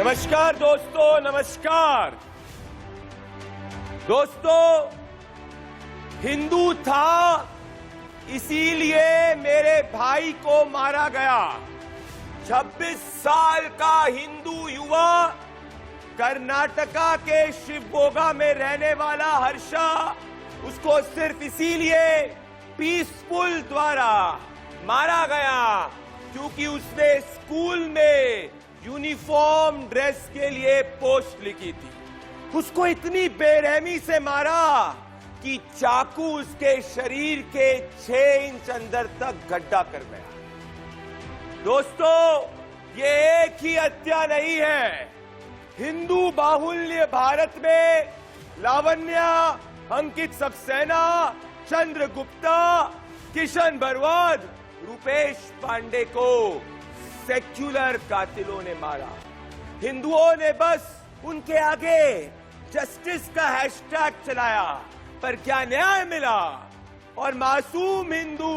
नमस्कार दोस्तों, नमस्कार दोस्तों। हिंदू था इसीलिए मेरे भाई को मारा गया। 26 साल का हिंदू युवा कर्नाटका के शिवमोगा में रहने वाला हर्षा, उसको सिर्फ इसीलिए पीसफुल द्वारा मारा गया क्योंकि उसने स्कूल में यूनिफॉर्म ड्रेस के लिए पोस्ट लिखी थी। उसको इतनी बेरहमी से मारा कि चाकू उसके शरीर के 6 इंच अंदर तक गड्ढा कर गया। दोस्तों, ये एक ही हत्या नहीं है। हिंदू बाहुल्य भारत में लावण्या, अंकित सक्सेना, चंद्रगुप्ता, किशन बरवाद, रुपेश पांडे को सेक्युलर कातिलों ने मारा। हिंदुओं ने बस उनके आगे जस्टिस का हैशटैग चलाया, पर क्या न्याय मिला? और मासूम हिंदू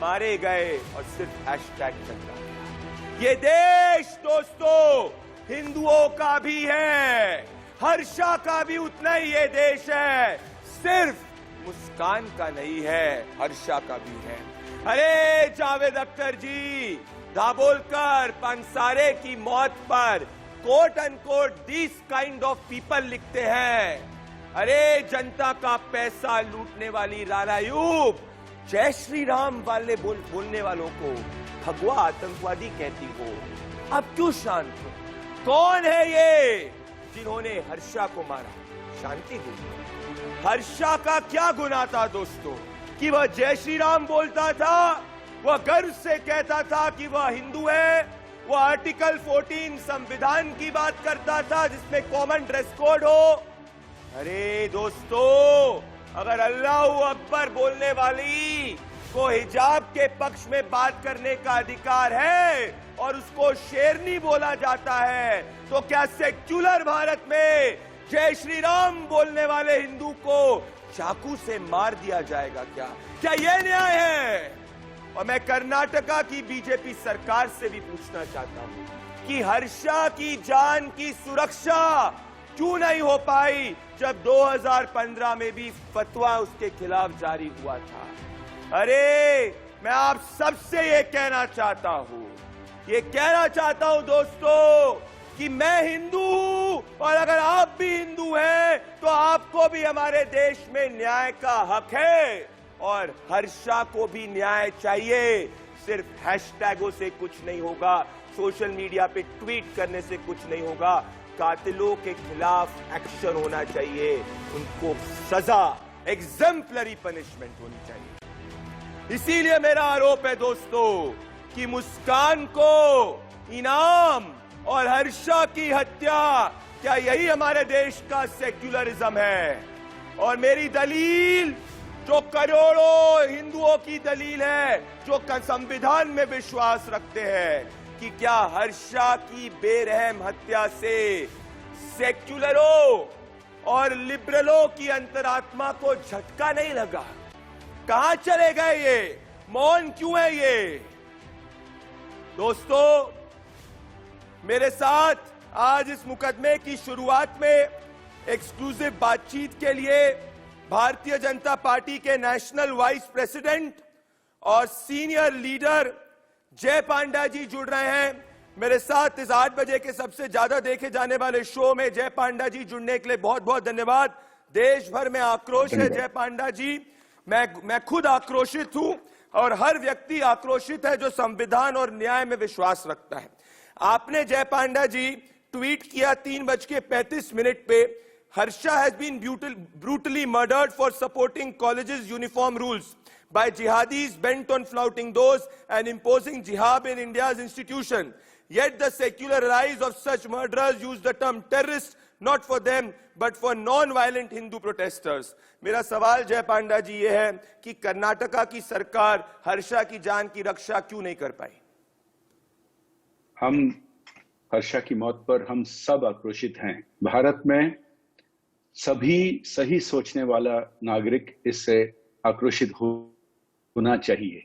मारे गए और सिर्फ हैशटैग चल रहा। ये देश दोस्तों हिंदुओं का भी है, हर्षा का भी उतना ही ये देश है। सिर्फ मुस्कान का नहीं है, हर्षा का भी है। अरे जावेद अख्तर जी, दाभोलकर, पानसारे की मौत पर quote unquote this kind of people लिखते हैं। अरे जनता का पैसा लूटने वाली रारायूब जय श्री राम वाले बोलने वालों को भगवा आतंकवादी कहती हो। अब क्यों शांत हो? कौन है ये जिन्होंने हर्षा को मारा? शांति हो। हर्षा का क्या गुनाह था दोस्तों कि वह जय श्री राम बोलता था, वह गर्व से कहता था कि वह हिंदू है, वह आर्टिकल 14 संविधान की बात करता था जिसमें कॉमन ड्रेस कोड हो। अरे दोस्तों, अगर अल्लाहू अकबर बोलने वाली को हिजाब के पक्ष में बात करने का अधिकार है और उसको शेरनी बोला जाता है, तो क्या सेक्युलर भारत में जय श्री राम बोलने वाले हिंदू को चाकू से मार दिया जाएगा? क्या यह न्याय है? और मैं कर्नाटका की बीजेपी सरकार से भी पूछना चाहता हूं कि हर्षा की जान की सुरक्षा क्यों नहीं हो पाई जब 2015 में भी फतवा उसके खिलाफ जारी हुआ था। अरे मैं आप सबसे ये कहना चाहता हूं दोस्तों कि मैं हिंदू हूं और अगर आप भी हिंदू हैं तो आपको भी हमारे देश में न्याय का हक है और हर्षा को भी न्याय चाहिए। सिर्फ हैशटैगों से कुछ नहीं होगा, सोशल मीडिया पे ट्वीट करने से कुछ नहीं होगा। कातिलों के खिलाफ एक्शन होना चाहिए, उनको सजा, एग्जेम्पलरी पनिशमेंट होनी चाहिए। इसीलिए मेरा आरोप है दोस्तों कि मुस्कान को इनाम और हर्षा की हत्या, क्या यही हमारे देश का सेक्युलरिज्म है? और मेरी दलील जो करोड़ों हिंदुओं की दलील है, जो संविधान में विश्वास रखते हैं कि क्या हर्षा की बेरहम हत्या से सेक्युलरों और लिबरलों की अंतरात्मा को झटका नहीं लगा? कहां चले गए ये? मौन क्यों है ये? दोस्तों, मेरे साथ आज इस मुकदमे की शुरुआत में एक्सक्लूसिव बातचीत के लिए भारतीय जनता पार्टी के नेशनल वाइस प्रेसिडेंट और सीनियर लीडर जय पांडा जी जुड़ रहे हैं। मेरे साथ इस 8 बजे के सबसे ज्यादा देखे जाने वाले शो में जय पांडा जी जुड़ने के लिए बहुत बहुत धन्यवाद। देश भर में आक्रोश है जय पांडा जी, मैं खुद आक्रोशित हूं और हर व्यक्ति आक्रोशित है जो संविधान और न्याय में विश्वास रखता है। आपने जय पांडा जी ट्वीट किया 3:35 पे, Harsha has been brutally murdered for supporting colleges' uniform rules by jihadis bent on flouting those and imposing jihad in India's institution. Yet the secular rise of such murderers use the term terrorist not for them but for non-violent Hindu protesters. मेरा सवाल जय पांडा जी ये है कि कर्नाटका की सरकार हर्षा की जान की रक्षा क्यों नहीं कर पाई? हम हर्षा की मौत पर हम सब आक्रोशित हैं। भारत में सभी सही सोचने वाला नागरिक इससे आक्रोशित होना चाहिए।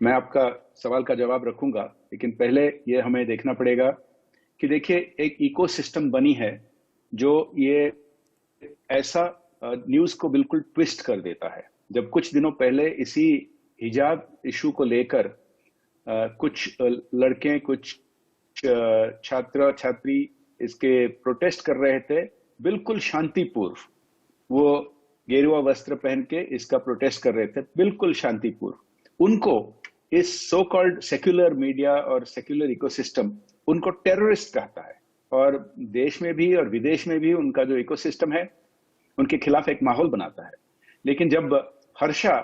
मैं आपका सवाल का जवाब रखूंगा, लेकिन पहले ये हमें देखना पड़ेगा कि देखिए एक इकोसिस्टम बनी है जो ये ऐसा न्यूज को बिल्कुल ट्विस्ट कर देता है। जब कुछ दिनों पहले इसी हिजाब इशू को लेकर कुछ लड़के, कुछ छात्र छात्री इसके प्रोटेस्ट कर रहे थे, बिल्कुल शांतिपूर्व, वो गेरुआ वस्त्र पहन के इसका प्रोटेस्ट कर रहे थे, बिल्कुल शांतिपूर्व। उनको इस सो कॉल्ड सेक्युलर मीडिया और सेक्युलर इकोसिस्टम उनको टेररिस्ट कहता है, और देश में भी और विदेश में भी उनका जो इकोसिस्टम है उनके खिलाफ एक माहौल बनाता है। लेकिन जब हर्षा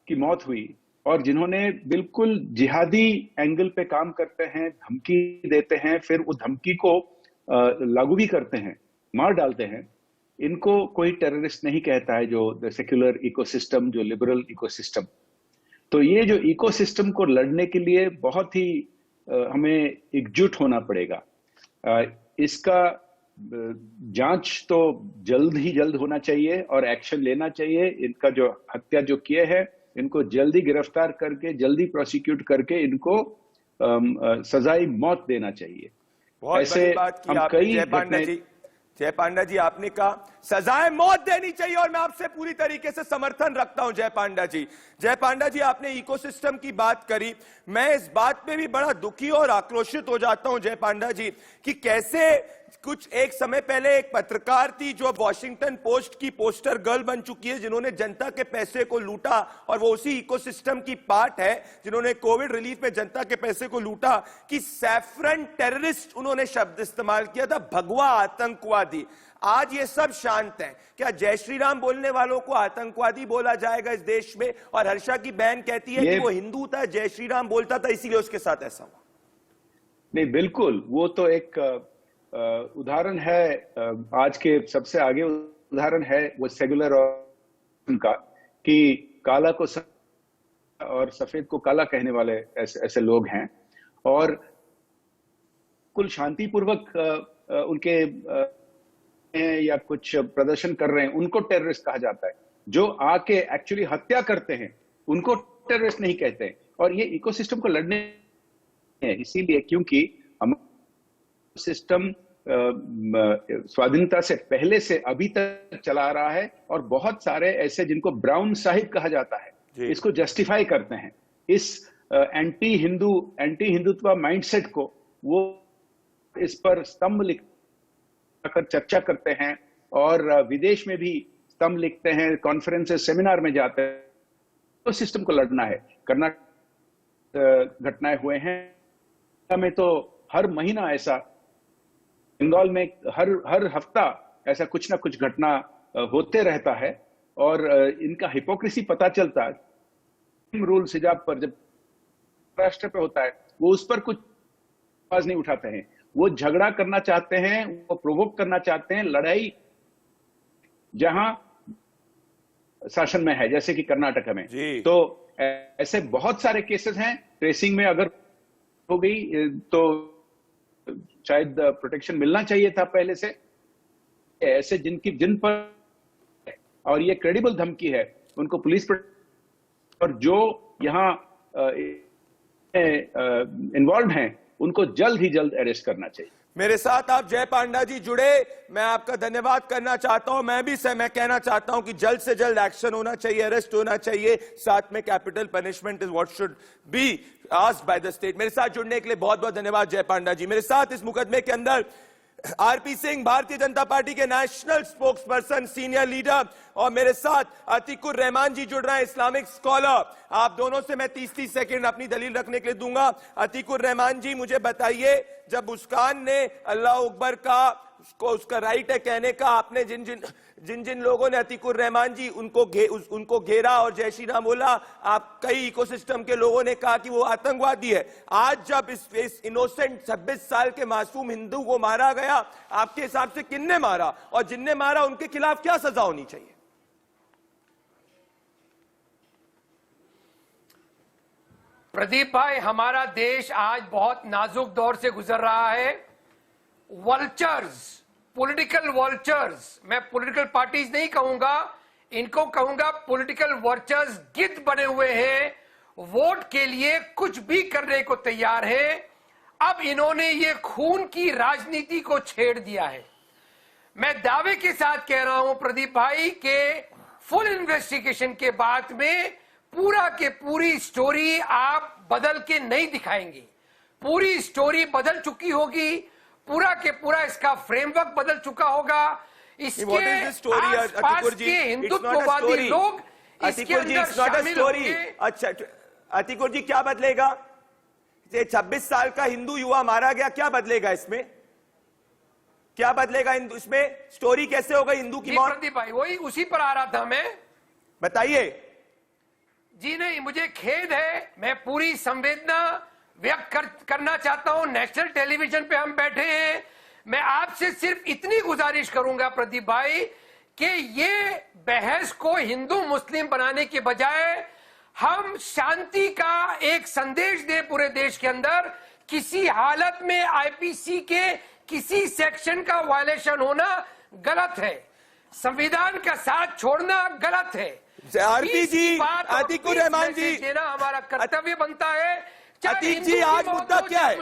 की मौत हुई और जिन्होंने बिल्कुल जिहादी एंगल पे काम करते हैं, धमकी देते हैं, फिर वो धमकी को लागू भी करते हैं, मार डालते हैं, इनको कोई टेररिस्ट नहीं कहता है, जो सेक्युलर इकोसिस्टम, जो लिबरल इकोसिस्टम। तो ये जो इकोसिस्टम को लड़ने के लिए बहुत ही हमें एकजुट होना पड़ेगा। इसका जांच तो जल्द होना चाहिए और एक्शन लेना चाहिए। इनका जो हत्या जो किए हैं, इनको जल्दी गिरफ्तार करके, जल्दी प्रोसिक्यूट करके इनको सजाई मौत देना चाहिए। बहुत बड़ी बात की आपने जय पांडा जी, आपने कहा सजाए मौत देनी चाहिए और मैं आपसे पूरी तरीके से समर्थन रखता हूं जय पांडा जी। जय पांडा जी, आपने इकोसिस्टम की बात करी, मैं इस बात पे भी बड़ा दुखी और आक्रोशित हो जाता हूं जय पांडा जी कि कैसे कुछ एक समय पहले एक पत्रकार थी जो वॉशिंगटन पोस्ट की पोस्टर गर्ल बन चुकी है, जिन्होंने जनता के पैसे को लूटा, और वो उसी इकोसिस्टम की पार्ट है जिन्होंने कोविड रिलीफ में जनता के पैसे को लूटा, कि सैफरन टेररिस्ट उन्होंने शब्द इस्तेमाल किया था, भगवा आतंकवादी। आज ये सब शांत हैं, क्या जय श्री राम बोलने वालों को आतंकवादी बोला जाएगा इस देश में? और हर्षा की बहन कहती है कि वो हिंदू था, जय श्री राम बोलता था, इसीलिए उसके साथ ऐसा हुआ। नहीं, बिल्कुल, वो तो एक उदाहरण है, आज के सबसे आगे उदाहरण है वो सेक्युलर का, कि काला को और सफेद को काला कहने वाले ऐसे लोग हैं, और कुल शांतिपूर्वक उनके या कुछ प्रदर्शन कर रहे हैं, उनको टेररिस्ट कहा जाता है। जो आके एक्चुअली हत्या करते हैं उनको टेररिस्ट नहीं कहते। और ये इकोसिस्टम को लड़ने इसीलिए क्योंकि हम सिस्टम स्वाधीनता से पहले से अभी तक चला रहा है, और बहुत सारे ऐसे जिनको ब्राउन साहिब कहा जाता है, इसको जस्टिफाई करते हैं, इस एंटी हिंदुत्व माइंडसेट को वो इस पर स्तंभ लिखकर चर्चा करते हैं, और विदेश में भी स्तंभ लिखते हैं, कॉन्फ्रेंसेस सेमिनार में जाते हैं। तो सिस्टम को लड़ना है। कर्नाटक घटनाएं हुए हैं में तो हर महीना ऐसा, बंगाल में हर हफ्ता ऐसा कुछ ना कुछ घटना होते रहता है, और इनका हिपोक्रेसी पता चलता है। रूल्स हिजाब पर जब राष्ट्र पे होता है, वो उस पर कुछ आवाज नहीं उठाते हैं, वो झगड़ा करना चाहते हैं, वो प्रोवोक करना चाहते हैं, लड़ाई जहां शासन में है, जैसे कि कर्नाटक में। तो ऐसे बहुत सारे केसेस हैं। ट्रेसिंग में अगर हो गई तो शायद प्रोटेक्शन मिलना चाहिए था पहले से। ऐसे जिन पर और ये क्रेडिबल धमकी है, उनको पुलिस और जो यहाँ इन्वॉल्व हैं, उनको जल्द ही जल्द अरेस्ट करना चाहिए। मेरे साथ आप जय पांडा जी जुड़े, मैं आपका धन्यवाद करना चाहता हूं। मैं कहना चाहता हूं कि जल्द से जल्द एक्शन होना चाहिए, अरेस्ट होना चाहिए, साथ में capital punishment is what should be asked by the state. मेरे साथ जुड़ने के लिए बहुत बहुत धन्यवाद जय पांडा जी। मेरे साथ इस मुकदमे के अंदर आरपी सिंह, भारतीय जनता पार्टी के नेशनल स्पोक्सपर्सन, सीनियर लीडर, और मेरे साथ अतीकुर रहमान जी जुड़ रहे हैं, इस्लामिक स्कॉलर। आप दोनों से मैं 30-30 सेकंड अपनी दलील रखने के लिए दूंगा। अतीकुर रहमान जी, मुझे बताइए, जब मुस्कान ने अल्लाह अकबर का उसका राइट है कहने का, आपने जिन लोगों ने अतीकुर रहमान जी उनको घेरा और जय श्री राम बोला, आप कई इकोसिस्टम के लोगों ने कहा कि वो आतंकवादी है। आज जब इस इनोसेंट 26 साल के मासूम हिंदू को मारा गया, आपके हिसाब से किसने मारा, और जिनने मारा उनके खिलाफ क्या सजा होनी चाहिए? प्रदीप भाई, हमारा देश आज बहुत नाजुक दौर से गुजर रहा है। वल्चर्स, पॉलिटिकल वल्चर्स, मैं पॉलिटिकल पार्टीज नहीं कहूंगा, इनको कहूंगा पॉलिटिकल वल्चर्स, गिद्ध बने हुए हैं, वोट के लिए कुछ भी करने को तैयार है। अब इन्होंने ये खून की राजनीति को छेड़ दिया है। मैं दावे के साथ कह रहा हूं प्रदीप भाई के फुल इन्वेस्टिगेशन के बाद में पूरा के पूरी स्टोरी आप बदल के नहीं दिखाएंगे। पूरी स्टोरी बदल चुकी होगी, पूरा के पूरा इसका फ्रेमवर्क बदल चुका होगा। इसके आसपास के हिंदुत्ववादी लोग इसके अंदर शामिल होंगे। अच्छा अतिकुर जी, क्या बदलेगा? 26 साल का हिंदू युवा मारा गया, क्या बदलेगा इसमें? क्या बदलेगा इसमें? स्टोरी कैसे होगा हिंदू की मौत? प्रदीप भाई वही उसी पर आ रहा था मैं। बताइए। जी नहीं, मुझे खेद है, मैं पूरी संवेदना व्यक्त करना चाहता हूं। नेशनल टेलीविजन पे हम बैठे हैं। मैं आपसे सिर्फ इतनी गुजारिश करूंगा प्रदीप भाई कि ये बहस को हिंदू मुस्लिम बनाने के बजाय हम शांति का एक संदेश दें पूरे देश के अंदर। किसी हालत में आईपीसी के किसी सेक्शन का वायलेशन होना गलत है, संविधान का साथ छोड़ना गलत है। आरपी जी, अतीकुर रहमान जी, देना हमारा कर्तव्य बनता है। अतीक जी, आज मुद्दा क्या है?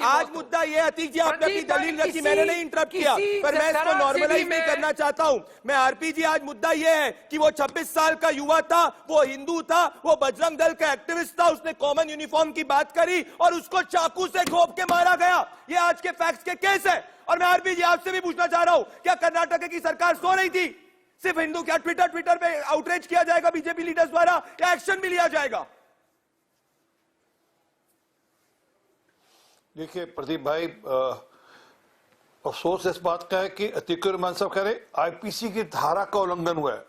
आज मुद्दा ये, अतीक जी आपने अपनी दलील रखी, मैंने नहीं इंटरप्ट किया, पर मैं इसको नॉर्मलाइज नहीं करना चाहता हूं। मैं आरपी जी, आज मुद्दा ये है कि वो 26 साल का युवा था, वो हिंदू था, वो बजरंग दल का एक्टिविस्ट था, उसने कॉमन यूनिफॉर्म की बात करी और उसको चाकू से घोंप के मारा गया। ये आज के फैक्ट्स के केस है। और मैं आरपी जी आपसे भी पूछना चाह रहा हूं, क्या कर्नाटक की सरकार सो रही थी? सिर्फ हिंदू, क्या ट्विटर पे आउटरीच किया जाएगा बीजेपी लीडर्स द्वारा, या एक्शन भी लिया जाएगा? देखिए प्रदीप भाई, अफसोस इस बात का है कि अतीकुर रहमान साहब कह रहे आईपीसी की धारा का उल्लंघन हुआ है।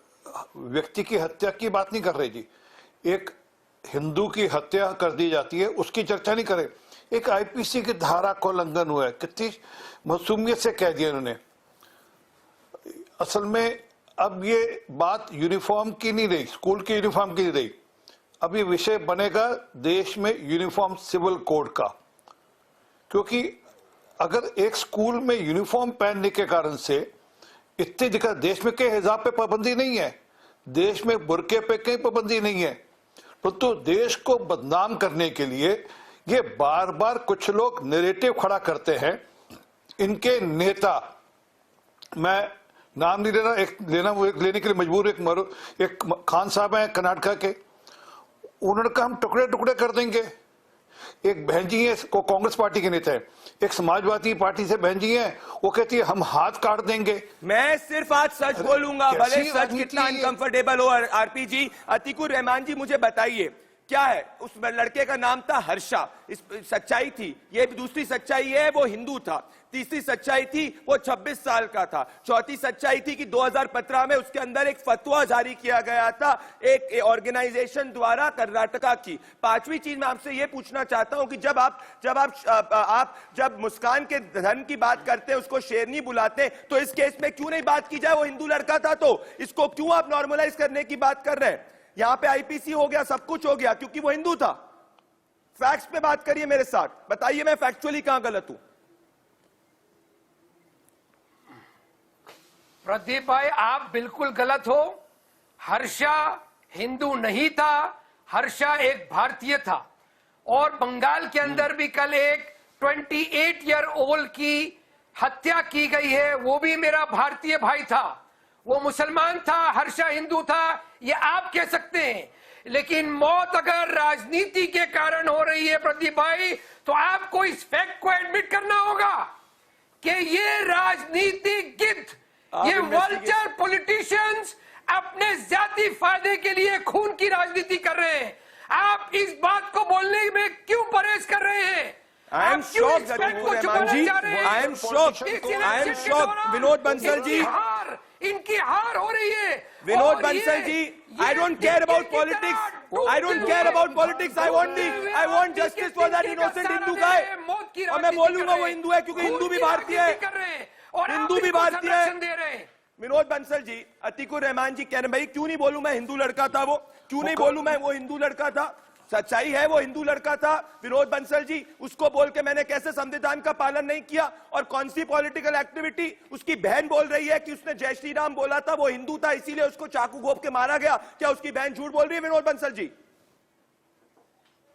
व्यक्ति की हत्या की बात नहीं कर रहे जी। एक हिंदू की हत्या कर दी जाती है, उसकी चर्चा नहीं करें। एक आईपीसी की धारा का उल्लंघन हुआ है। कितनी मासूमियत से कह दिया इन्होंने। असल में अब ये बात यूनिफॉर्म की नहीं रही, स्कूल की यूनिफॉर्म की नहीं रही। अब ये विषय बनेगा देश में यूनिफॉर्म सिविल कोड का, क्योंकि अगर एक स्कूल में यूनिफॉर्म पहनने के कारण से इतनी दिक्कत, देश में कई हिजाब पे पाबंदी नहीं है, देश में बुरके पे कहीं पाबंदी नहीं है, परंतु देश को बदनाम करने के लिए ये बार बार कुछ लोग नैरेटिव खड़ा करते हैं। इनके नेता, मैं नाम नहीं लेना, लेने के लिए मजबूर, एक खान साहब हैं कर्नाटक के, उन्होंने कहा हम टुकड़े टुकड़े कर देंगे। एक बहन जी है, को कांग्रेस पार्टी के नेता है, एक समाजवादी पार्टी से बहन जी है, वो कहती है हम हाथ काट देंगे। मैं सिर्फ आज सच बोलूंगा, भले सच कितना अनकंफर्टेबल हो। आरपी जी, अतीकुर रहमान जी, मुझे बताइए क्या है? उस लड़के का नाम था हर्षा, इस सच्चाई थी। ये दूसरी सच्चाई है, वो हिंदू था। तीसरी सच्चाई थी, वो 26 साल का था। चौथी सच्चाई थी कि 2015 में उसके अंदर एक फतवा जारी किया गया था एक ऑर्गेनाइजेशन द्वारा कर्नाटका की। पांचवी चीज मैं आपसे ये पूछना चाहता हूं कि जब मुस्कान के धन की बात करते हैं, उसको शेरनी बुलाते, तो इस केस में क्यों नहीं बात की जाए? वो हिंदू लड़का था, तो इसको क्यों आप नॉर्मलाइज करने की बात कर रहे हैं? यहां पे आईपीसी हो गया, सब कुछ हो गया, क्योंकि वो हिंदू था। फैक्ट्स पे बात करिए मेरे साथ, बताइए मैं फैक्चुअली कहां गलत हूं? प्रदीप भाई, आप बिल्कुल गलत हो। हर्षा हिंदू नहीं था, हर्षा एक भारतीय था। और बंगाल के अंदर भी कल एक 28 ईयर ओल्ड की हत्या की गई है, वो भी मेरा भारतीय भाई था। वो मुसलमान था, हर्षा हिंदू था, ये आप कह सकते हैं। लेकिन मौत अगर राजनीति के कारण हो रही है प्रदीप भाई, तो आपको इस फैक्ट को एडमिट करना होगा कि ये राजनीतिक गिद्ध, ये वल्चर पॉलिटिशियंस अपने जाति फायदे के लिए खून की राजनीति कर रहे हैं। आप इस बात को बोलने में क्यों परहेज कर रहे हैं? I am shocked, Vinod Bansal ji. इनकी हार हो रही है। Vinod Bansal ji, I don't care about politics. I don't care about politics. I want justice for that innocent Hindu guy. और मैं बोलूंगा वो हिंदू है, क्योंकि हिंदू भी भारतीय है, हिंदू भी भारतीय है। विनोद बंसल जी, अतीकुर रहमान जी कह रहे भाई क्यों नहीं बोलूं मैं हिंदू लड़का था, वो क्यों नहीं बोलूं मैं वो हिंदू लड़का था? सच्चाई है वो हिंदू लड़का था। विनोद बंसल जी, उसको बोल के मैंने कैसे संविधान का पालन नहीं किया? और कौन सी पॉलिटिकल एक्टिविटी? उसकी बहन बोल रही है कि उसने जय श्री राम बोला था, वो हिंदू था, इसीलिए उसको चाकू घोंप के मारा गया। क्या उसकी बहन झूठ बोल रही है विनोद बंसल जी?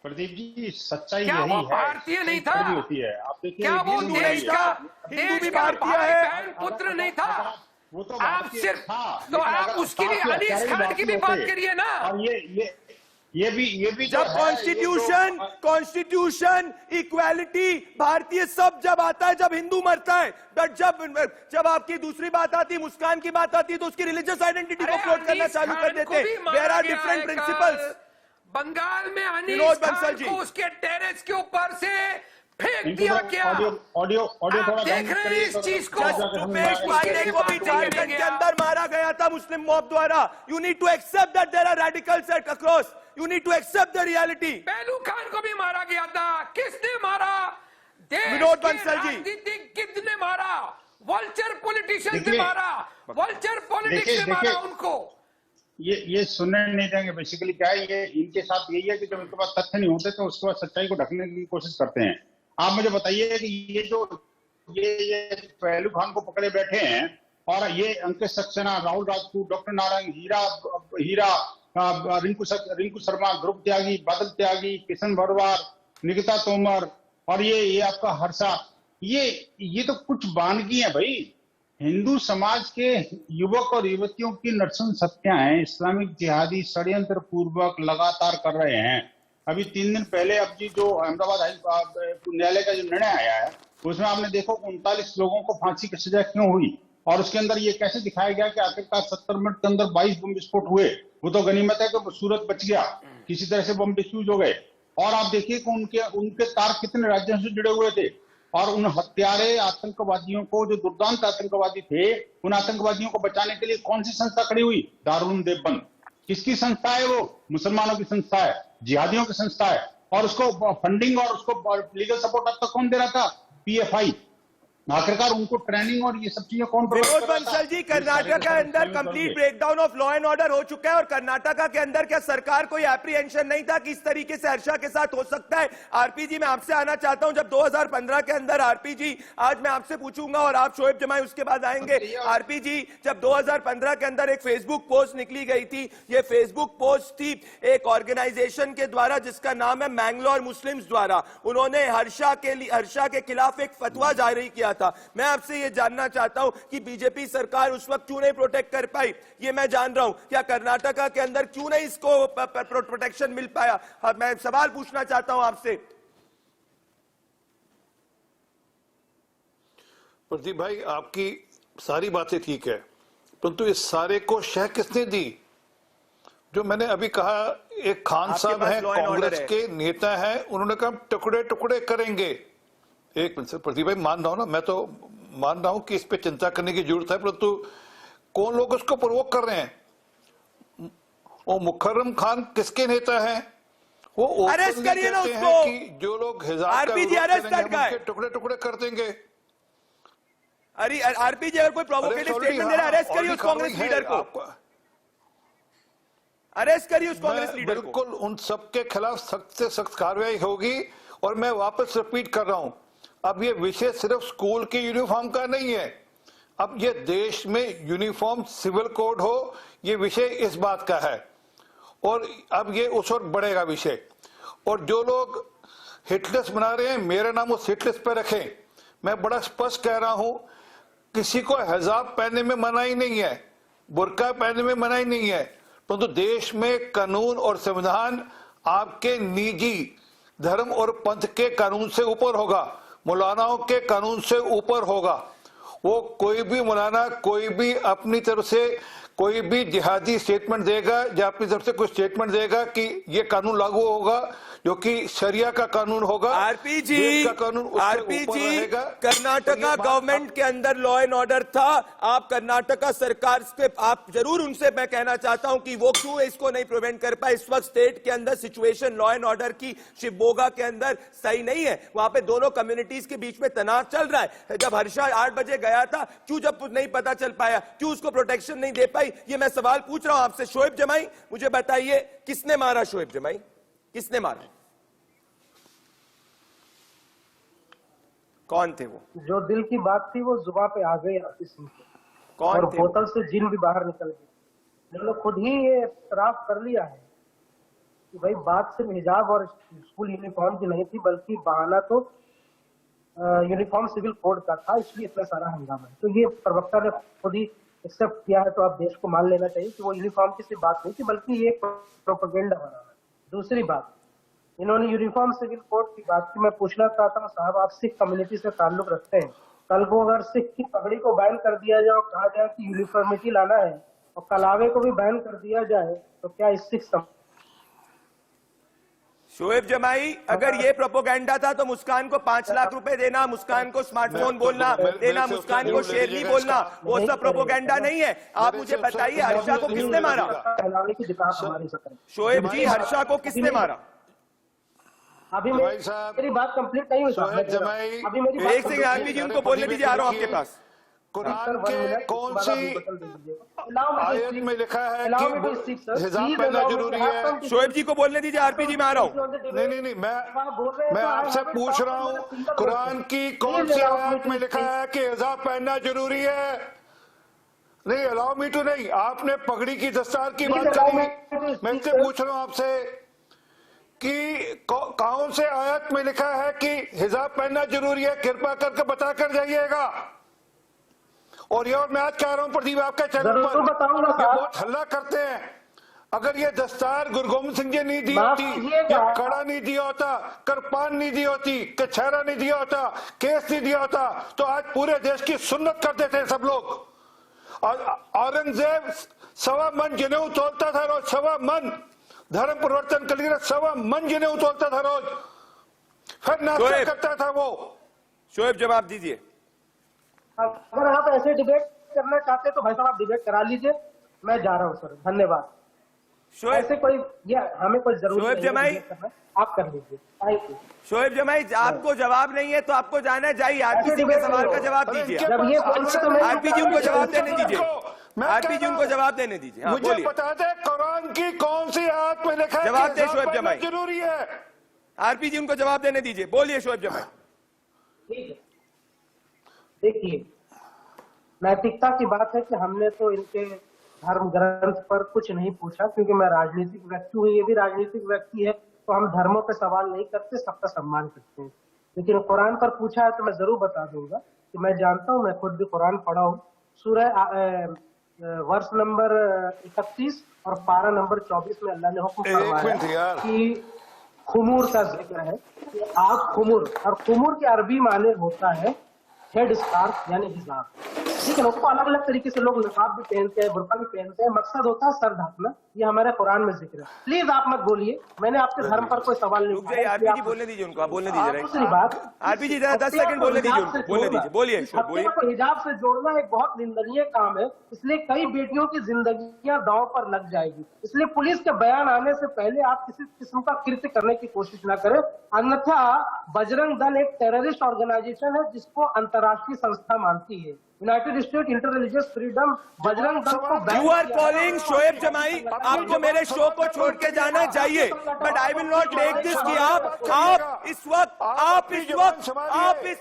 प्रदीप जी, सच्चाई क्या यही वो है, भारतीय नहीं था? कड़वी होती है। आप देखिए, क्या वो हिंदू देश नहीं का था, हिंदू भी भारतीय भाई है। बहन पुत्र नहीं था? वो तो आप भारतीय सिर्फ था, तो लेकिन आप अगर उसकी भी साथ में अनीस हत्यारे खान की भी भारतीय बात होते, करिए ना। और ये भी जो जब है, कॉन्स्टिट्यूशन इक्वालिटी भारतीय सब जब आता है जब हिंदू मरता है, बट जब आपकी दूसरी बात आती, मुस्कान की बात आती है, तो उसकी रिलीजियस आइडेंटिटी को फ्लोट करना चालू कर देते। There are different principles. Bengal में अनीस विनोद खान बंसल जी, को उसके टेरेस के ऊपर से फेंक इनको दिया थोड़ा क्या? ऑडियो आप थोड़ा देख डाउन रहे हैं करिए, इस चीज को? रुपेश पांडे को भी बात झारखंड करेंगे के आप। अंदर मारा गया था मुस्लिम मॉब द्वारा। You need to accept that there are radicals at across. You need to accept the reality. Pehlu Khan को भी मारा गया था। किसने मारा? देश विनोद के बंसल जी। राजनीतिक गिद्ध ने मारा, वल्चर पॉलिटिशियन ने देखिए, मारा, वल्चर पॉलिटिक्स ने देखिए, मारा उनको। ये सुनने नहीं देंगे। बेसिकली क्या है, ये इनके साथ यही है कि जब इनके पास तथ्य नहीं होते तो उसके बाद सच्चाई को ढकने की कोशिश करते हैं। आप मुझे बताइए कि ये पहलू खान को पकड़े बैठे हैं, और ये अंकित सक्सेना, राहुल राजपूत, डॉक्टर नारायण, हीरा रिंकू शर्मा, ध्रुव त्यागी, बादल त्यागी, किशन भरवार, निकिता तोमर, और ये आपका हर्षा, ये तो कुछ बानगी है भाई। हिंदू समाज के युवक और युवतियों की नरसंस हत्याएं इस्लामिक जिहादी षड्यंत्र पूर्वक लगातार कर रहे हैं। अभी 3 दिन पहले अब जी जो अहमदाबाद न्यायालय का जो निर्णय आया है, उसमें आपने देखो 39 लोगों को फांसी की सजा क्यों हुई, और उसके अंदर ये कैसे दिखाया गया कि आखिरकार 70 मिनट के अंदर 22 बम विस्फोट हुए। वो तो गनीमत है कि सूरत बच गया, किसी तरह से बम डिफ्यूज हो गए। और आप देखिए कि उनके तार कितने राज्यों से जुड़े हुए थे, और उन हत्यारे आतंकवादियों को, जो दुर्दांत आतंकवादी थे, उन आतंकवादियों को बचाने के लिए कौन सी संस्था खड़ी हुई? दारुल देवबंद। किसकी संस्था है वो? मुसलमानों की संस्था है, जिहादियों की संस्था है। और उसको फंडिंग और उसको लीगल सपोर्ट अब तक कौन दे रहा था? पीएफआई। आखिरकार उनको ट्रेनिंग और ये सब चीजें कौन प्रोवाइड विनोद कर रहा था? बंसल जी, कर्नाटक के अंदर complete breakdown of law and order हो चुका है, और कर्नाटका के अंदर क्या सरकार कोई एप्रीहेंशन नहीं था कि इस तरीके से हर्षा के साथ हो सकता है? आरपी जी, मैं आपसे आना चाहता हूं, जब 2015 के अंदर आरपी जी, आज मैं आपसे पूछूंगा और आप शोएब जमाई उसके बाद आएंगे। आरपी जी, जब 2015 के अंदर एक फेसबुक पोस्ट निकली गई थी, ये फेसबुक पोस्ट थी एक ऑर्गेनाइजेशन के द्वारा जिसका नाम है मैंगलोर मुस्लिम्स द्वारा। उन्होंने हर्षा के खिलाफ एक फतवा जारी किया था। मैं आपसे ये जानना चाहता हूं कि बीजेपी सरकार उस वक्त क्यों नहीं प्रोटेक्ट कर पाई? ये मैं जान रहा हूं, क्या कर्नाटका के अंदर क्यों नहीं इसको प्रोटेक्शन मिल पाया? मैं सवाल पूछना चाहता हूं आपसे। प्रदीप भाई, आपकी सारी बातें ठीक है, परंतु इस सारे को शह किसने दी? जो मैंने अभी कहा, एक खान साहब हैं, कांग्रेस के नेता हैं, उन्होंने कहा टुकड़े टुकड़े करेंगे। एक मिनट प्रदीप भाई, मान रहा हूं ना, मैं तो मान रहा हूं कि इस पे चिंता करने की जरूरत है, परंतु कौन लोग उसको प्रोवोक कर रहे हैं? वो मुकर्रम खान किसके नेता हैं? वो अरेस्ट करिए ना उसको। कि जो लोग हिजाब का आरपी जी, विरोध अरेस्ट करेंगे, हम कर उनके टुकड़े टुकड़े कर देंगे। अरे आरपी जी, अगर कोई प्रोवोकेटिव स्टेटमेंट दे रहा है, अरेस्ट करिए उस कांग्रेस लीडर को। अरेस्ट करिए उस कांग्रेस लीडर को। बिल्कुल उन सबके खिलाफ सख्त से सख्त कार्रवाई होगी। और मैं वापस रिपीट कर रहा हूं, अब ये विषय सिर्फ स्कूल के यूनिफॉर्म का नहीं है, अब ये देश में यूनिफॉर्म सिविल कोड हो, ये विषय इस बात का है। और अब ये उस और बढ़ेगा विषय। और जो लोग हिटलिस्ट बना रहे हैं, मेरा नाम उस हिटलिस्ट पे रखें। मैं बड़ा स्पष्ट कह रहा हूं, किसी को हिजाब पहनने में मनाही नहीं है, बुर्का पहनने में मनाही नहीं है, परंतु देश में कानून और संविधान आपके निजी धर्म और पंथ के कानून से ऊपर होगा, मौलानाओं के कानून से ऊपर होगा। वो कोई भी मौलाना कोई भी अपनी तरफ से कोई भी जिहादी स्टेटमेंट देगा या अपनी तरफ से कोई स्टेटमेंट देगा कि ये कानून लागू होगा, जो कि शरिया का कानून होगा, आरपी जी, कर्नाटका गवर्नमेंट के अंदर लॉ एंड ऑर्डर था। आप कर्नाटका सरकार से, आप जरूर उनसे मैं कहना चाहता हूं कि वो क्यों इसको नहीं प्रिवेंट कर पाए। इस वक्त स्टेट के अंदर सिचुएशन लॉ एंड ऑर्डर की शिवमोगा के अंदर सही नहीं है, वहां पे दोनों कम्युनिटीज के बीच में तनाव चल रहा है। जब हर्षा 8 बजे गया था, क्यों जब नहीं पता चल पाया, क्यों उसको प्रोटेक्शन नहीं दे पाई? ये मैं सवाल पूछ रहा हूं आपसे। शोएब जमाई, मुझे बताइए, किसने मारा शोएब जमाई? किसने मारा? कौन थे वो? जो दिल की बात थी वो जुबान पे आ गई आरपी सिंह के। कौन और थे? बोतल से जिन भी बाहर निकल गए। उन्होंने खुद ही ये इतराफ कर लिया है कि भाई बात सिर्फ हिजाब और स्कूल यूनिफॉर्म की नहीं थी, बल्कि बहाना तो यूनिफॉर्म सिविल कोड का था, इसलिए इतना सारा हंगामा है। तो ये प्रवक्ता ने खुद ही एक्सेप्ट किया है, तो आप देश को मान लेना चाहिए कि वो यूनिफॉर्म की सिर्फ बात नहीं थी, बल्कि ये प्रोपेगेंडा बना है। दूसरी बात, इन्होंने यूनिफॉर्म सिविल कोड की बात की। मैं पूछना चाहता हूँ साहब, आप सिख कम्युनिटी से ताल्लुक रखते हैं, कल को अगर सिख की पगड़ी को बैन कर दिया जाए और कहा जाए कि यूनिफॉर्मिटी लाना है और कलावे को भी बैन कर दिया जाए, तो क्या इस सिख शोएब जमाई, अगर ये प्रोपोगेंडा था तो मुस्कान को 5 लाख रुपए देना, मुस्कान को स्मार्टफोन बोलना देना, मुस्कान को शेरनी बोलना, वो सब प्रोपोगेंडा नहीं है। आप मुझे बताइए, हर्षा को किसने मारा? शोएब जी, हर्षा को किसने मारा? अभी मेरी बात कंप्लीट नहीं हुई। अभी मेरी एक सेकंड, आरपी जी उनको बोलने दीजिए, आ रहा हूं आपके पास। कुरान के कौन सी आयत में लिखा है कि हिजाब पहनना जरूरी है? शोएब जी को बोलने दीजिए, आरपी जी मैं आ रहा हूँ। नहीं, मैं आपसे पूछ रहा हूँ, कुरान की कौन सी आयत में लिखा है कि हिजाब पहनना जरूरी है? नहीं, अलाउ मी टू नहीं, आपने पगड़ी की दस्तार की बात करी, मैं इससे पूछ रहा हूँ आपसे कि कौन से आयत में लिखा है कि हिजाब पहनना जरूरी है? कृपा करके बता कर जाइएगा। और मैं आज कह रहा हूं प्रदीप, आपके चैनल पर बहुत हल्ला करते हैं। अगर ये दस्तार गुरु गोविंद सिंह जी नहीं दी होती, या कड़ा नहीं दिया होता, कृपान नहीं दी होती, कछहरा नहीं दिया होता, केस नहीं दिया होता, तो आज पूरे देश की सुन्नत कर देते हैं सब लोग। और औरंगजेब 1.25 मन जनेऊ तोलता था रोज, 1.25 मन। धर्म परिवर्तन के लिए 1.25 मन जनेऊ तोलता था रोज, फिर नाश्ता करता था वो। शोएब जवाब दीजिए। अगर आप ऐसे डिबेट करना चाहते तो भाई साहब आप डिबेट करा लीजिए, मैं जा रहा हूँ सर, धन्यवाद। ऐसे कोई हमें कोई जरूरत शोएब जमाई, आप कर लीजिए, थैंक यू। शोएब जमाई, आपको जवाब नहीं है तो आपको जाना चाहिए, आरपी जी के सवाल का जवाब दीजिए। आरपी जी उनको जवाब देने दीजिए, आरपी जी उनको जवाब देने दीजिए। मुझे बता दे कुरान की कौन सी आयत में लिखा है जवाब दे शोएब जमाई, जरूरी है? आरपी जी उनको जवाब देने दीजिए, बोलिए शोएब जमाई। ठीक है, देखिए नैतिकता की बात है कि हमने तो इनके धर्म ग्रंथ पर कुछ नहीं पूछा, क्योंकि मैं राजनीतिक व्यक्ति हूँ, ये भी राजनीतिक व्यक्ति है, तो हम धर्मों पे सवाल नहीं करते, सबका सम्मान करते हैं। लेकिन कुरान पर पूछा है तो मैं जरूर बता दूंगा कि मैं जानता हूँ, मैं खुद भी कुरान पढ़ा हूँ। सूरह वर्ष नंबर 31 और पारा नंबर 24 में अल्लाह ने हुक्म फरमाया कि खुमूर का जिक्र है कि आप खुमूर, और खुमूर के अरबी माने होता है हेड स्कार्फ यानी हिजाब। ठीक है, उसको अलग अलग तरीके से लोग नकाब भी पहनते हैं, बुर्का भी पहनते हैं, मकसद होता है सर ढकना। ये हमारे कुरान में जिक्र है। प्लीज आप मत बोलिए, मैंने आपके धर्म पर कोई सवाल नहीं किया। आरपी जी बोलने दीजिए उनको, आप बोलने दीजिए। दूसरी बात, आरपी जी 10 सेकंड बोलने दीजिए उनको, बोलने दीजिए, बोलिए। को हिजाब से जोड़ना एक बहुत निंदनीय काम है, इसलिए कई बेटियों की जिंदगियां दांव पर लग जाएगी। इसलिए पुलिस के बयान आने से पहले आप किसी किस्म का कृत्य करने की कोशिश न करें, अन्यथा बजरंग दल एक टेररिस्ट ऑर्गेनाइजेशन है जिसको अंतर्राष्ट्रीय संस्था मानती है। United state inter religious freedom Bajrang Dal को यू आर कॉलिंग शोएब जमाई, आपको मेरे शो को छोड़ के जाना चाहिए, but I will not take this कि आप इस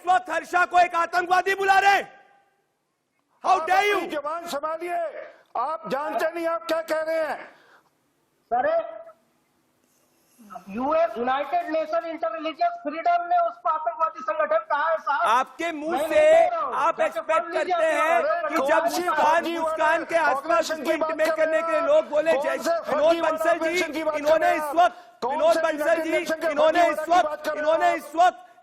वक्त हर्षा को एक आतंकवादी बुला रहे हैं। How dare you? जवान संभालिए, आप जानते नहीं आप क्या कह रहे हैं। Sir US United nation inter religious freedom ने उसको आतंकवादी संगठन कहा है साहब। आपके मुंह से आप एक्सपेक्ट करते हैं कि जब मुस्कान के आसपास उसको इंटीमेट करने के लिए लोग बोले, विनोद बंसल जी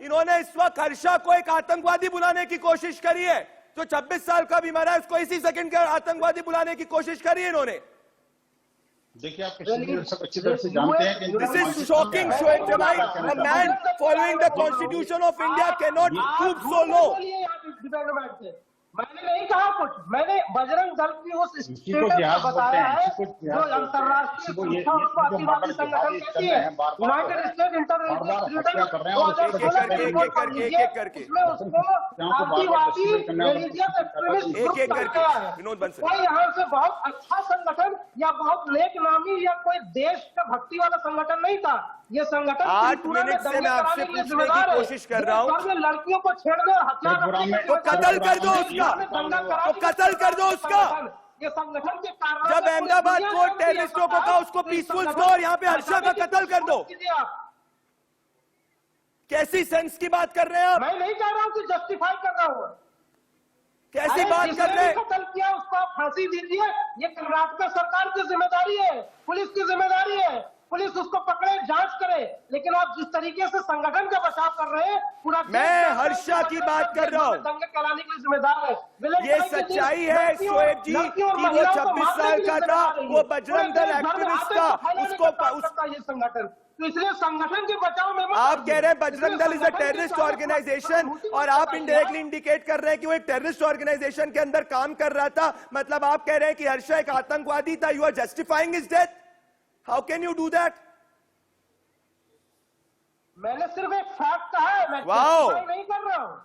इन्होंने इस वक्त हर्षा को एक आतंकवादी बुलाने की कोशिश करी है। जो 26 साल का भी मरा है उसको इसी सेकंड के आतंकवादी बुलाने की कोशिश करी है इन्होंने। देखिए आप सब अच्छी तरह से जानते हैं कि this is shocking Shoaib Jamai, a man following the constitution of India can not stoop so low. मैंने नहीं कहा कुछ, मैंने बजरंग दल की उस स्टेटस को बताया है जो अंतर्राष्ट्रीय आतंकवादी संगठन कहती है। United state inter religious freedom कोई यहाँ से बहुत अच्छा संगठन या बहुत नेक नामी या कोई देश का भक्ति वाला संगठन नहीं था। ये संगठन 8 मिनट से मैं आपसे पूछने की कोशिश कर रहा हूँ, लड़कियों को छेड़ने और हथियार तो कत्ल कर दो उसका, तो कत्ल कर दो उसका। ये संगठन के कारण जब अहमदाबाद को टेररिस्टों को कहा उसको पीसफुल स्टोर, यहाँ पे हर्षा का कत्ल कर दो। कैसी सेंस की बात कर रहे हैं आप? मैं नहीं कह रहा हूं कि जस्टिफाई कर रहा हूं। कैसी बात कर रहे हैं? कत्ल किया उसको आप फांसी दीजिए, ये कर्नाटक सरकार की जिम्मेदारी है, पुलिस की जिम्मेदारी है, पुलिस उसको पकड़े, जांच करे। लेकिन आप जिस तरीके से संगठन का बचाव कर रहे हैं, पूरा मैं हर्षा की बात कर रहा हूं। दंगे कराने के लिए जिम्मेदार है। ये सच्चाई है शोएब जी कि वो 26 साल का था, वो बजरंग दल एक्टिविस्ट था, उसको ये संगठन, तो इसलिए संगठन के बचाव में आप कह रहे हैं Bajrang Dal is a terrorist organisation, और आप इनडायरेक्टली इंडिकेट कर रहे हैं कि वो एक टेररिस्ट ऑर्गेनाइजेशन के अंदर काम कर रहा था। मतलब आप कह रहे हैं कि हर्षा एक आतंकवादी था। You are justifying his death. How can you do that? मैंने सिर्फ एक फैक्ट कहा है, मैं जस्टिफाई नहीं कर रहा हूं।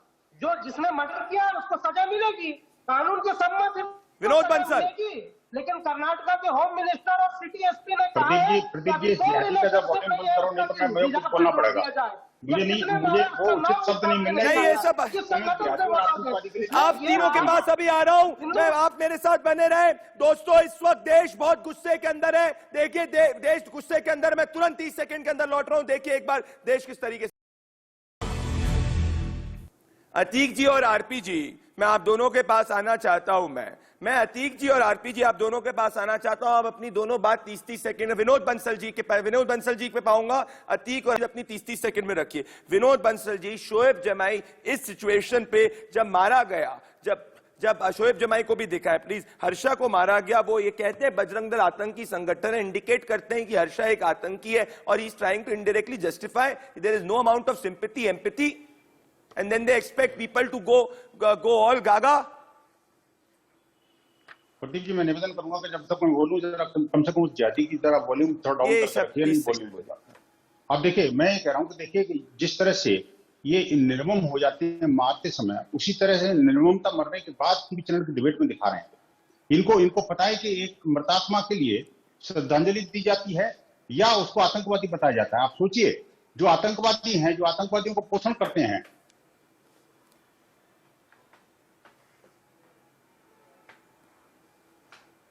जो जिसने मर्डर किया उसको सजा मिलेगी, कानून के सम्मत विनोद बंसल। लेकिन कर्नाटका के होम मिनिस्टर और सिटी एसपी ने कहा है प्रदीप जी सियासी का जब वोटिंग बंद करो नहीं तो मैं कुछ बोलना पड़ेगा। मुझे वो उचित शब्द नहीं मिल नहीं, ये सब आप तीनों के पास अभी आ रहा हूं मैं, आप मेरे साथ बने रहे। दोस्तों, इस वक्त देश बहुत गुस्से के अंदर है। देखिए देश गुस्से के अंदर, मैं तुरंत 30 सेकंड के अंदर लौट रहा हूं। देखिए एक बार देश किस तरीके से। अतीक जी और आरपी जी, मैं आप दोनों के पास आना चाहता हूं। मैं अतीक जी और आरपी जी आप दोनों के पास आना चाहता हूं। आप अपनी दोनों बात 30-30 सेकंड, विनोद बंसल जी पे पाऊंगा। अतीक और अपनी 30-30 सेकंड में रखिए। विनोद बंसल जी, शोएब जमाई इस सिचुएशन पे जब मारा गया, जब शोएब जमाई को भी दिखा है प्लीज, हर्षा को मारा गया, वो ये कहते हैं बजरंग दल आतंकी संगठन है, इंडिकेट करते हैं कि हर्षा एक आतंकी है, और he is trying to indirectly justify. There is no amount of sympathy, empathy, and then they expect people to go all gaga. Pradeep ji, मैं निवेदन करूंगा कि जब तक मैं बोलूं जरा कम से कम उस जाति की तरह वॉल्यूम थोड़ा डाउन कर रखिए, नहीं बोलूंगा। अब देखिए, मैं ये कह रहा हूं कि देखिए कि जिस तरह से ये निर्मम हो जाते हैं मारते समय, उसी तरह से निर्ममता मरने के बाद की भी चैनल की डिबेट में दिखा रहे हैं। इनको पता है कि एक मृतात्मा के लिए श्रद्धांजलि दी जाती है या उसको आतंकवादी बताया जाता है। आप सोचिए, जो आतंकवादी हैं, जो आतंकवादियों को पोषण करते हैं,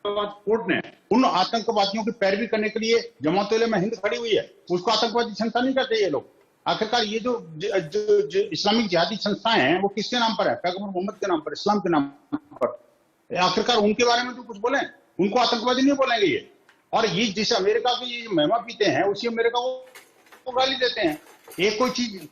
कोर्ट ने उन आतंकवादियों की पैरवी करने के लिए जमात-उल-उलमा हिंद खड़ी हुई है, उसको आतंकवादी संस्था नहीं करते ये लोग। आखिरकार ये जो इस्लामिक जिहादी संस्थाएं हैं वो किसके नाम पर है? पैगंबर मोहम्मद के नाम पर, इस्लाम के नाम पर। आखिरकार उनके बारे में तो कुछ बोले, उनको आतंकवादी नहीं बोलेंगे ये। और ये जिस अमेरिका की ये महिमा पीते हैं, उसी अमेरिका को गाली देते हैं। एक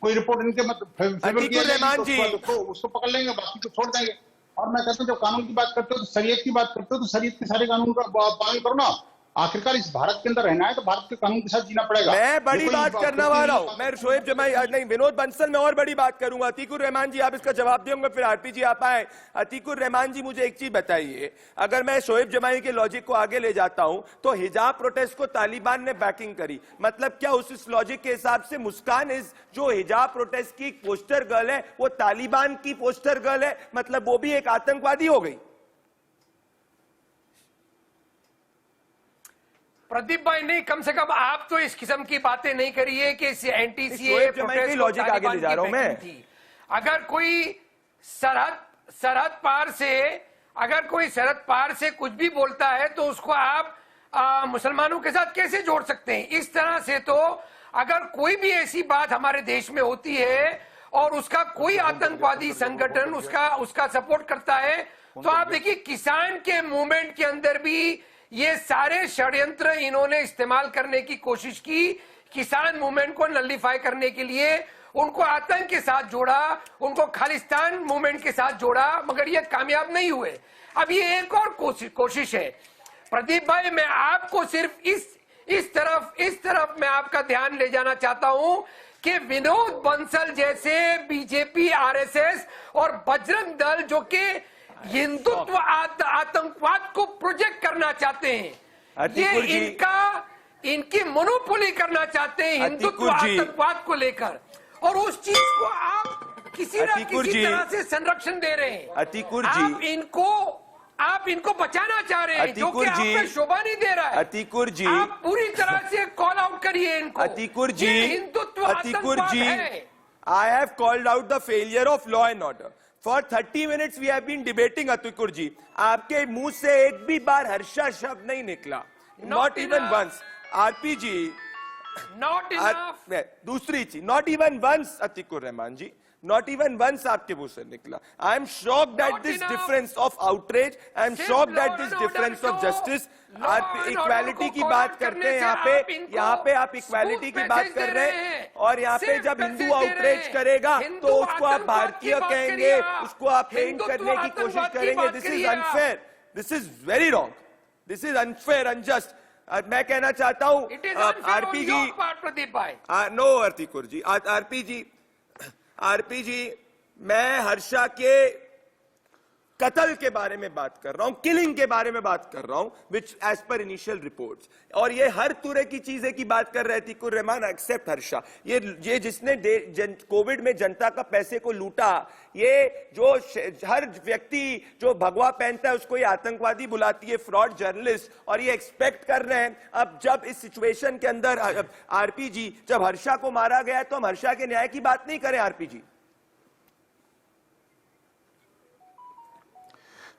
कोई रिपोर्ट इनके उसको पकड़ लेंगे, बाकी को छोड़ देंगे। और मैं कहता हूं, जब कानून की बात करते हो तो शरीयत की बात करते हो, तो शरीयत के सारे कानून का पालन करो ना। आखिरकार इस भारत के अंदर रहना है तो भारत के कानून के साथ जीना पड़ेगा। मैं बड़ी बात करने वाला हूं, मैं शोएब जमाई नहीं, विनोद बंसल में और बड़ी बात करूंगा। अतीकुर रहमान जी, आप इसका जवाब देंगे, फिर आरपी जी आप आए। अतीकुर रहमान जी, मुझे एक चीज बताइए, अगर मैं शोएब जमाई के लॉजिक को आगे ले जाता हूं तो हिजाब प्रोटेस्ट को तालिबान ने बैकिंग करी, मतलब क्या उस लॉजिक के हिसाब से मुस्कान इस जो हिजाब प्रोटेस्ट की पोस्टर गर्ल है वो तालिबान की पोस्टर गर्ल है, मतलब वो भी एक आतंकवादी हो गई? प्रदीप भाई, नहीं, कम से कम आप तो इस किस्म की बातें नहीं करिए कि एनटीसीए प्रोटेस्ट लॉजिक आगे ले जा रहा हूं मैं। अगर कोई सरहद पार से कुछ भी बोलता है तो उसको आप मुसलमानों के साथ कैसे जोड़ सकते हैं? इस तरह से तो अगर कोई भी ऐसी बात हमारे देश में होती है और उसका कोई आतंकवादी संगठन उसका सपोर्ट करता है, तो आप देखिए किसान के मूवमेंट के अंदर भी ये सारे षड्यंत्र इन्होंने इस्तेमाल करने की कोशिश की, किसान मूवमेंट को नलिफाई करने के लिए उनको आतंक के साथ जोड़ा, उनको खालिस्तान मूवमेंट के साथ जोड़ा, मगर ये कामयाब नहीं हुए। अब ये एक और कोशिश है। प्रदीप भाई, मैं आपको सिर्फ इस तरफ मैं आपका ध्यान ले जाना चाहता हूं कि विनोद बंसल जैसे बीजेपी, आरएसएस और बजरंग दल जो कि हिंदुत्व आतंकवाद को प्रोजेक्ट करना चाहते हैं, ये इनकी मोनोपोली करना चाहते हैं हिंदुत्व आतंकवाद को लेकर, और उस चीज को आप किसी न किसी तरह से संरक्षण दे रहे हैं। आप इनको बचाना चाह रहे हैं, जो कि आप पे शोभा नहीं दे रहा है। अतीकुर जी, आप पूरी तरह से कॉल आउट करिए इनको। अतीकुर जी, हिंदुत्व आतंकवाद है। I have called out the failure of law and order. For 30 minutes we have been debating, Atikur ji. आपके मुंह से एक भी बार हर्षा शब्द नहीं निकला. Not even once. RP ji. Not enough. दूसरी चीज, not even once, Atikur Rahman ji. Not even once आपके मुंह से निकला. I am shocked at this difference of outrage. I am shocked at this difference of justice. आप equality की बात करते हैं यहाँ पे आप इक्वालिटी की बात कर रहे हैं और यहाँ पे जब हिंदू आउटरीच करेगा तो उसको आप भारतीय कहेंगे, उसको आप पेंट करने की कोशिश करेंगे. This is unfair, this is very wrong, this is unfair, unjust. मैं कहना चाहता हूँ आरपी जी, प्रदीप भाई, नो अर्तिकुर जी, आरपी जी, मैं हर्षा के कत्ल के बारे में बात कर रहा हूं, किलिंग के बारे में बात कर रहा हूं, विच एज पर इनिशियल रिपोर्ट्स. और ये हर तरह की चीजें की बात कर रहे थे तिकुर रहमान, एक्सेप्ट हर्षा. ये जिसने कोविड में जनता का पैसे को लूटा, ये जो हर व्यक्ति जो भगवा पहनता है उसको ये आतंकवादी बुलाती है, फ्रॉड जर्नलिस्ट, और ये एक्सपेक्ट कर रहे हैं. अब जब इस सिचुएशन के अंदर आरपी जी, जब हर्षा को मारा गया तो हम हर्षा के न्याय की बात नहीं करें. आरपी जी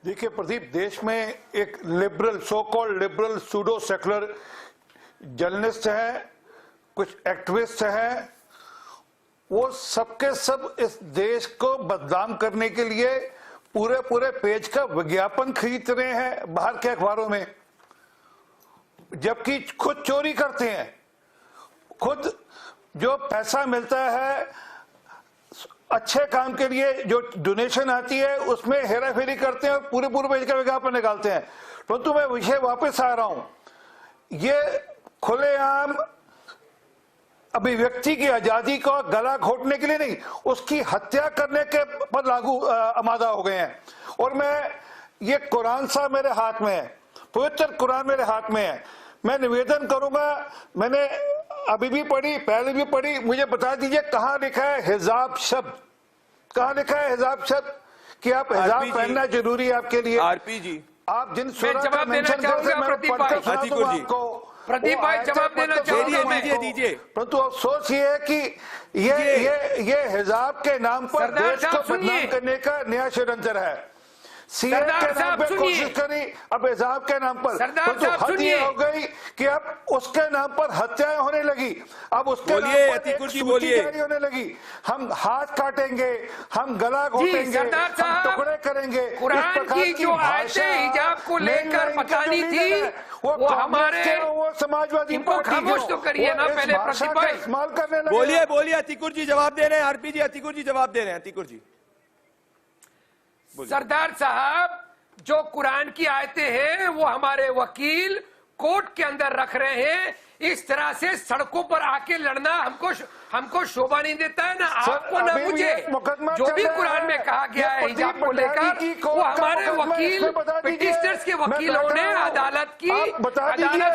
देखिए प्रदीप, देश में एक liberal, so called liberal pseudo secular journalist हैं, कुछ एक्टिविस्ट हैं, वो सबके सब इस देश को बदनाम करने के लिए पूरे पेज का विज्ञापन खरीद रहे हैं बाहर के अखबारों में, जबकि खुद चोरी करते हैं. खुद जो पैसा मिलता है अच्छे काम के लिए, जो डोनेशन आती है, उसमें हेरा फेरी करते हैं और पूरे पेज का विज्ञापन निकालते हैं. परंतु मैं विषय वापस आ रहा हूं, ये खुलेआम अभिव्यक्ति की आजादी को गला घोटने के लिए नहीं, उसकी हत्या करने के पर लागू आमादा हो गए हैं. और मैं, ये कुरान साहब मेरे हाथ में है, पवित्र कुरान मेरे हाथ में है. मैं निवेदन करूंगा, मैंने अभी भी पढ़ी, पहले भी पढ़ी, मुझे बता दीजिए कहां लिखा है हिजाब शब्द, कहां लिखा है हिजाब शब्द कि आप हिजाब पहनना जरूरी है आपके लिए. आरपी जी, आप जिन सूरत का मेंशन करते हैं, मैं पढ़कर सुना दूंगा आपको. प्रदीप भाई जवाब देना चाहूंगा. दीजिए. परंतु अफसोस ये है कि ये हिजाब के नाम पर देश को बदनाम करने का नया षड्यंत्र है. सीए के नाम पे कोशिश करी, अब हिजाब के नाम पर, तो हद ये हो गई कि अब उसके नाम पर हत्याएं होने लगी, अब उसके नाम पर एक सूची जारी होने लगी. हम हाथ काटेंगे, हम गला घोटेंगे, हम टुकड़े करेंगे. कुरान की जो आयतें हिजाब को लेकर बतानी थी, वो हमारे, वो समाजवादी खामोश तो करिए ना पहले प्रदीप भाई. इस्तेमाल करने लगे. बोलिए अतिकुर जी जवाब दे रहे हैं. आरपी जी, अतिकुर जी जवाब दे रहे हैं. अतिकुर जी, सरदार साहब, जो कुरान की आयतें हैं वो हमारे वकील कोर्ट के अंदर रख रहे हैं. इस तरह से सड़कों पर आके लड़ना हमको शोभा नहीं देता है, ना आपको ना मुझे. जो भी कुरान में कहा गया है हिजाब को लेकर, वो हमारे वकील, पिटिशनर्स के वकीलों ने अदालत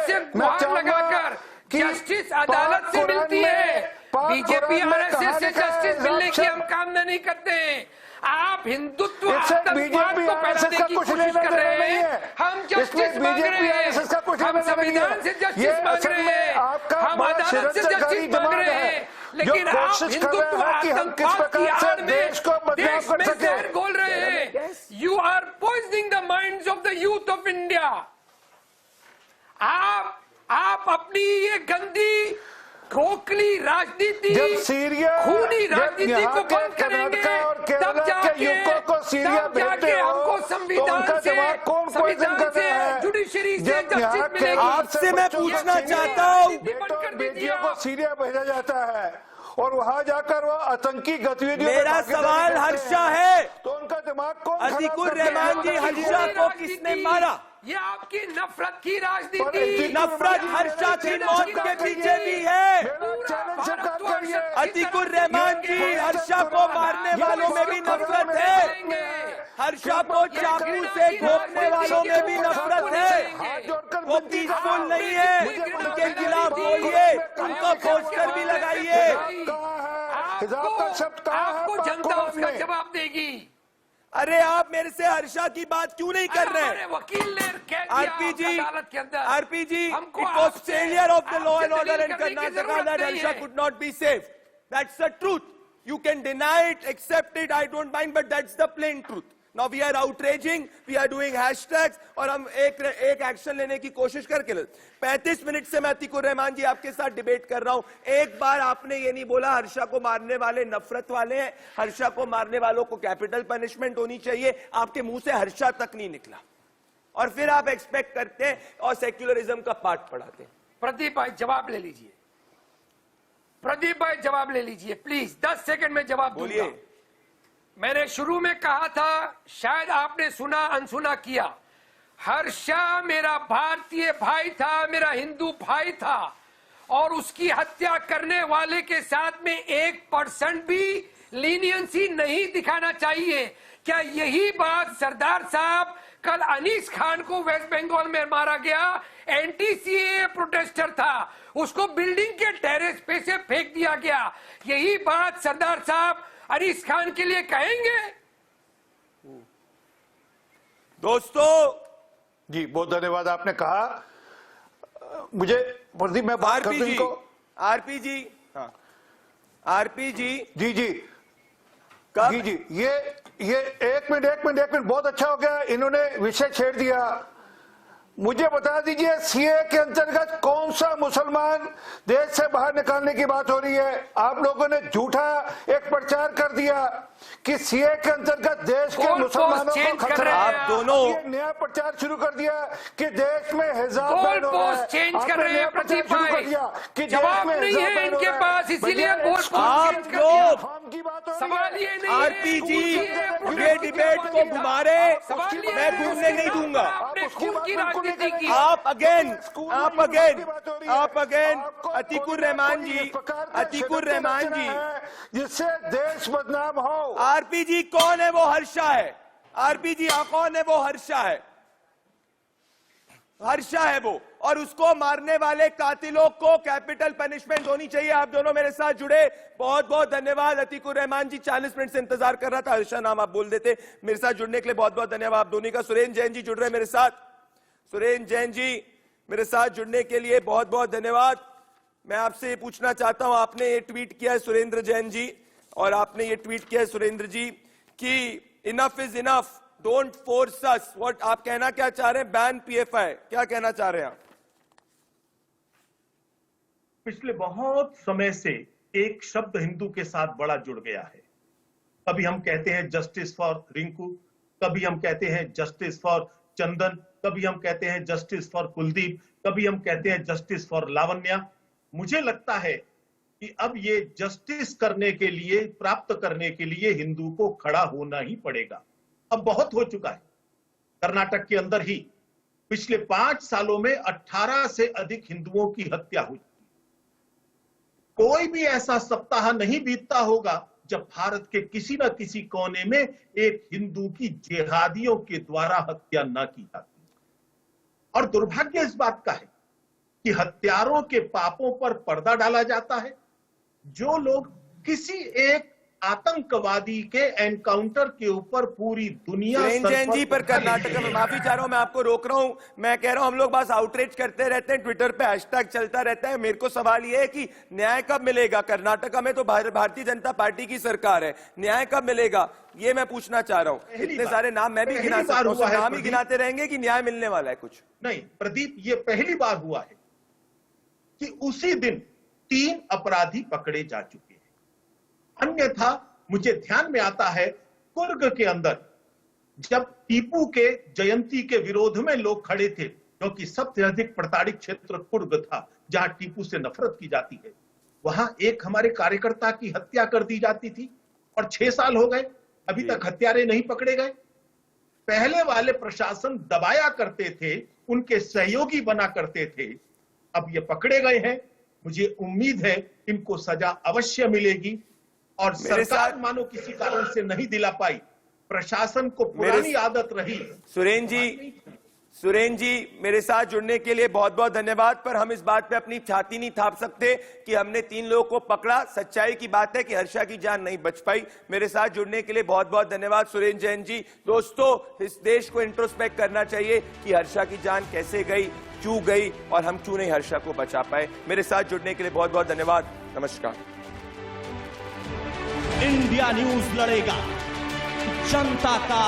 से गुहार लगाकर, जस्टिस अदालत से मिलती है. बीजेपी आरएसएस से जस्टिस मिलने की हम कामना नहीं करते हैं. आप हिंदुत्व आतंकवाद को फैलाने की कोशिश कर रहे हैं. हम जस्टिस मांग रहे हैं, हम संविधान से जस्टिस मांग रहे हैं, हम अदालत से जस्टिस मांग रहे हैं. लेकिन आप हिंदुत्व आतंकवाद की आड़ में देश में जहर घोल रहे हैं. You are poisoning the minds of the youth of India. आप अपनी ये गंदी खोखली राजनीति, खूनी राजनीति को बंद करेंगे, तब जाके हमको संविधान से जुडिशरी से जस्टिस मिलेगी. आपसे मैं पूछना चाहता हूँ, को सीरिया भेजा जाता है और वहां जाकर वो आतंकी गतिविधियों. मेरा सवाल हर्षा है, तो उनका दिमाग कौन? अतिकुर रहमान जी, हर्षा को किसने मारा? ये आपकी नफरत की राजनीति, नफरत हर्षा की मौत के पीछे भी है. अतिकुर रहमान जी, हर्षा को मारने वालों में भी नफरत है, हर्षा को चाकू से घोंपने वालों में भी नफरत है. वो पीसफुल नहीं है, उनके खिलाफ बोलिए, उनको पोस्टर भी लगाइए. आपको जनता उसका जवाब देगी. अरे आप मेरे से हर्षा की बात क्यों नहीं कर रहे हैं? वकील ने आरपी जी, अदालत के अंदर, RP ji, it was failure of the law and order in Karnataka that Harsha could not be safe. That's the truth. You can deny it, accept it, I don't mind, but that's the plain truth. Now we are outraging, we are doing hashtags, और हम एक action लेने की कोशिश करके 35 minute से मैं अतीकुर रहमान जी आपके साथ डिबेट कर रहा हूं. एक बार आपने ये नहीं बोला हर्षा को मारने वाले नफरत वाले हैं, हर्षा को मारने वालों को कैपिटल पनिशमेंट होनी चाहिए. आपके मुंह से हर्षा तक नहीं निकला, और फिर आप एक्सपेक्ट करते हैं और सेक्युलरिज्म का पाठ पढ़ाते हैं. प्रदीप भाई जवाब ले लीजिए, प्रदीप भाई जवाब ले लीजिए प्लीज. 10 सेकंड में जवाब बोलिए. दूंगा. मैंने शुरू में कहा था, शायद आपने सुना अनसुना किया, हर्षा मेरा भारतीय भाई था, मेरा हिंदू भाई था, और उसकी हत्या करने वाले के साथ में 1% भी लीनियंसी नहीं दिखाना चाहिए. क्या यही बात सरदार साहब, कल अनीस खान को वेस्ट बंगाल में मारा गया, एंटी-सीएए प्रोटेस्टर था, उसको बिल्डिंग के टेरेस पे से फेंक दिया गया, यही बात सरदार साहब अनीस खान के लिए कहेंगे? दोस्तों जी बहुत धन्यवाद. आपने कहा, मुझे प्रदीप मैं बात कर दूं इनको. आरपी जी, हाँ आरपी जी, जी जी कब? जी जी ये एक मिनट बहुत अच्छा हो गया, इन्होंने विषय छेड़ दिया. मुझे बता दीजिए सीए के अंतर्गत कौन सा मुसलमान देश से बाहर निकालने की बात हो रही है? आप लोगों ने झूठा एक प्रचार कर दिया कि सीए के अंतर्गत देश के मुसलमानों को खतरा. आप दोनों ये नया प्रचार शुरू कर दिया कि देश में हिजाब बैन हो रहा है. चेंज कर रहे हैं प्रदीप शुरू कर भाई, दिया कि जवाब देश में नहीं हिजाब है बैन हो इनके रहा है. पास, इसीलिए भैया, बोल को आप चेंज कर लोग दिया. की बात हो रही सवाल है. ये नहीं है, आरपी जी ये ये डिबेट को घुमा रहे, मैं घूमने नहीं दूंगा. आपने स्कूल की राजनीति की. आप अगेन अतीकुर रहमान जी, जिससे देश बदनाम हो. आरपी जी कौन है वो हर्षा है? आरपी जी कौन है वो हर्षा है? हर्षा है वो, और उसको मारने वाले कातिलों को कैपिटल पनिशमेंट होनी चाहिए. आप दोनों मेरे साथ जुड़े, बहुत बहुत धन्यवाद. अतीकुर रहमान जी 40 मिनट से इंतजार कर रहा था, हर्षा नाम आप बोल देते. मेरे साथ जुड़ने के लिए बहुत बहुत धन्यवाद आप दोनों का. सुरेंद्र जैन जी जुड़ रहे मेरे साथ. सुरेंद्र जैन जी मेरे साथ जुड़ने के लिए बहुत बहुत धन्यवाद. मैं आपसे ये पूछना चाहता हूं, आपने ये ट्वीट किया है सुरेंद्र जैन जी, और आपने ये ट्वीट किया है सुरेंद्र जी कि enough is enough, don't force us. What आप कहना क्या चाह रहे हैं? बैन पीएफआई, क्या कहना चाह रहे हैं आप? पिछले बहुत समय से एक शब्द हिंदू के साथ बड़ा जुड़ गया है. कभी हम कहते हैं जस्टिस फॉर रिंकू, कभी हम कहते हैं जस्टिस फॉर चंदन, कभी हम कहते हैं जस्टिस फॉर कुलदीप, कभी हम कहते हैं जस्टिस फॉर लावण्या. मुझे लगता है कि अब ये जस्टिस करने के लिए, प्राप्त करने के लिए हिंदू को खड़ा होना ही पड़ेगा. अब बहुत हो चुका है. कर्नाटक के अंदर ही पिछले 5 सालों में 18 से अधिक हिंदुओं की हत्या हुई. कोई भी ऐसा सप्ताह नहीं बीतता होगा जब भारत के किसी न किसी कोने में एक हिंदू की जिहादियों के द्वारा हत्या न की जाती. और दुर्भाग्य इस बात का है कि हत्यारों के पापों पर पर्दा डाला जाता है. जो लोग किसी एक आतंकवादी के एनकाउंटर के ऊपर पूरी दुनिया जैन जी पर कर्नाटक में, माफी चाह रहा हूं, मैं आपको रोक रहा हूं. मैं कह रहा हूं हम लोग बस आउटरीच करते रहते हैं, ट्विटर पे हैशटैग चलता रहता है. मेरे को सवाल ये है कि न्याय कब मिलेगा? कर्नाटक में तो भारतीय जनता पार्टी की सरकार है, न्याय कब मिलेगा ये मैं पूछना चाह रहा हूं. इतने सारे नाम मैं भी गिना सकता हूं, नाम ही गिनाते रहेंगे कि न्याय मिलने वाला है कुछ नहीं. प्रदीप, ये पहली बार हुआ है कि उसी दिन 3 अपराधी पकड़े जा चुके हैं. अन्यथा मुझे ध्यान में आता है कुर्ग के अंदर जब टीपू के जयंती के विरोध में लोग खड़े थे, क्योंकि सबसे अधिक प्रताड़ित क्षेत्र कुर्ग था जहां टीपू से नफरत की जाती है. वहां एक हमारे कार्यकर्ता की हत्या कर दी जाती थी और 6 साल हो गए, अभी तक हत्यारे नहीं पकड़े गए. पहले वाले प्रशासन दबाया करते थे, उनके सहयोगी बना करते थे. अब ये पकड़े गए हैं. मुझे उम्मीद है इनको सजा अवश्य मिलेगी. और सरकार मानो किसी कारण से नहीं दिला पाई, प्रशासन को पुरानी आदत रही. सुरेंद्र जी मेरे साथ जुड़ने के लिए बहुत बहुत धन्यवाद. पर हम इस बात पे अपनी छाती नहीं थाप सकते कि हमने 3 लोगों को पकड़ा. सच्चाई की बात है कि हर्षा की जान नहीं बच पाई. मेरे साथ जुड़ने के लिए बहुत बहुत धन्यवाद सुरेंद्र जैन जी. दोस्तों, इस देश को इंट्रोस्पेक्ट करना चाहिए कि हर्षा की जान कैसे गई, क्यों गई, और हम क्यों नहीं हर्षा को बचा पाए. मेरे साथ जुड़ने के लिए बहुत बहुत धन्यवाद. नमस्कार. इंडिया न्यूज लड़ेगा जनता का